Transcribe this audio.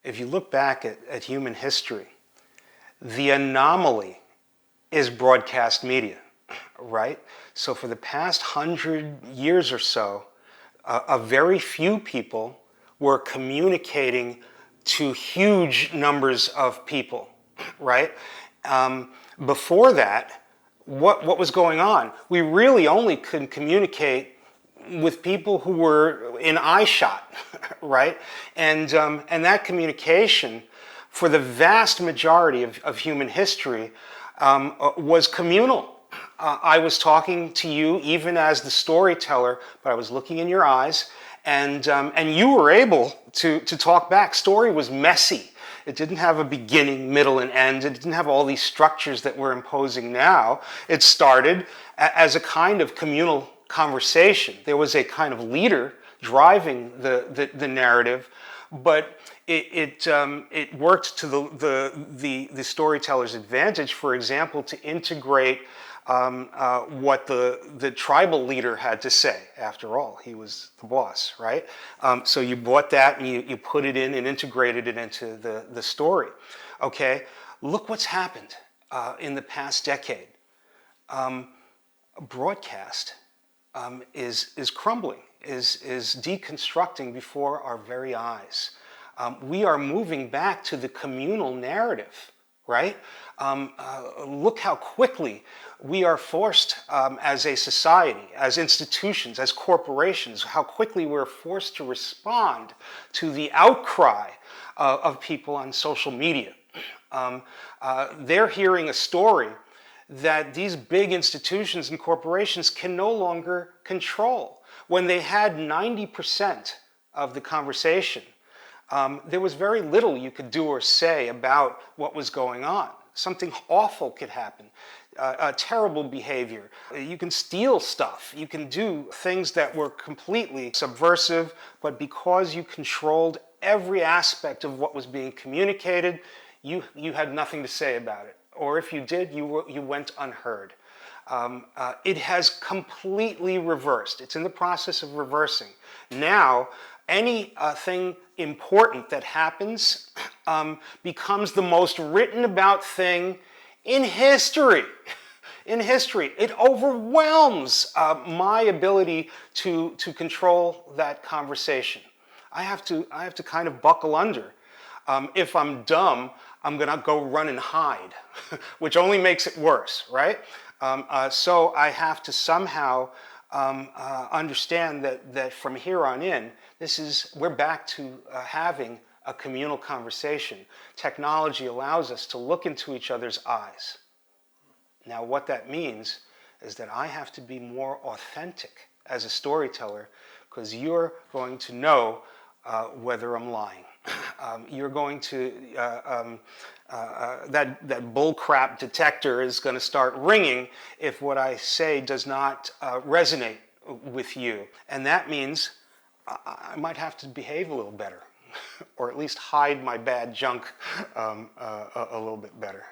If you look back at human history, the anomaly is broadcast media, right? So for the past 100 years or so, a very few people were communicating to huge numbers of people, right? Before that, what was going on? We really only could communicate with people who were in eyeshot, right? And that communication, for the vast majority of human history, was communal. I was talking to you even as the storyteller, but I was looking in your eyes, and you were able to talk back. Story was messy. It didn't have a beginning, middle, and end. It didn't have all these structures that we're imposing now. It started as a kind of communal conversation. There was a kind of leader driving the narrative, but it worked to the storyteller's advantage. For example, to integrate what the tribal leader had to say. After all, he was the boss, right? So you brought that and you put it in and integrated it into the story. Okay, look what's happened in the past decade. Broadcast is crumbling, is deconstructing before our very eyes. We are moving back to the communal narrative, right? Look how quickly we are forced as a society, as institutions, as corporations, how quickly we're forced to respond to the outcry of people on social media. They're hearing a story that these big institutions and corporations can no longer control. When they had 90% of the conversation, there was very little you could do or say about what was going on. Something awful could happen, terrible behavior. You can steal stuff. You can do things that were completely subversive, but because you controlled every aspect of what was being communicated, you had nothing to say about it. Or if you did, you went unheard. It has completely reversed. It's in the process of reversing. Now, anything important that happens becomes the most written about thing in history. In history, it overwhelms my ability to control that conversation. I have to kind of buckle under. If I'm dumb, I'm going to go run and hide, which only makes it worse, right? So I have to somehow understand that from here on in, we're back to having a communal conversation. Technology allows us to look into each other's eyes. Now, what that means is that I have to be more authentic as a storyteller, because you're going to know whether I'm lying. You're going to, that bullcrap detector is going to start ringing if what I say does not resonate with you. And that means I might have to behave a little better, or at least hide my bad junk a little bit better.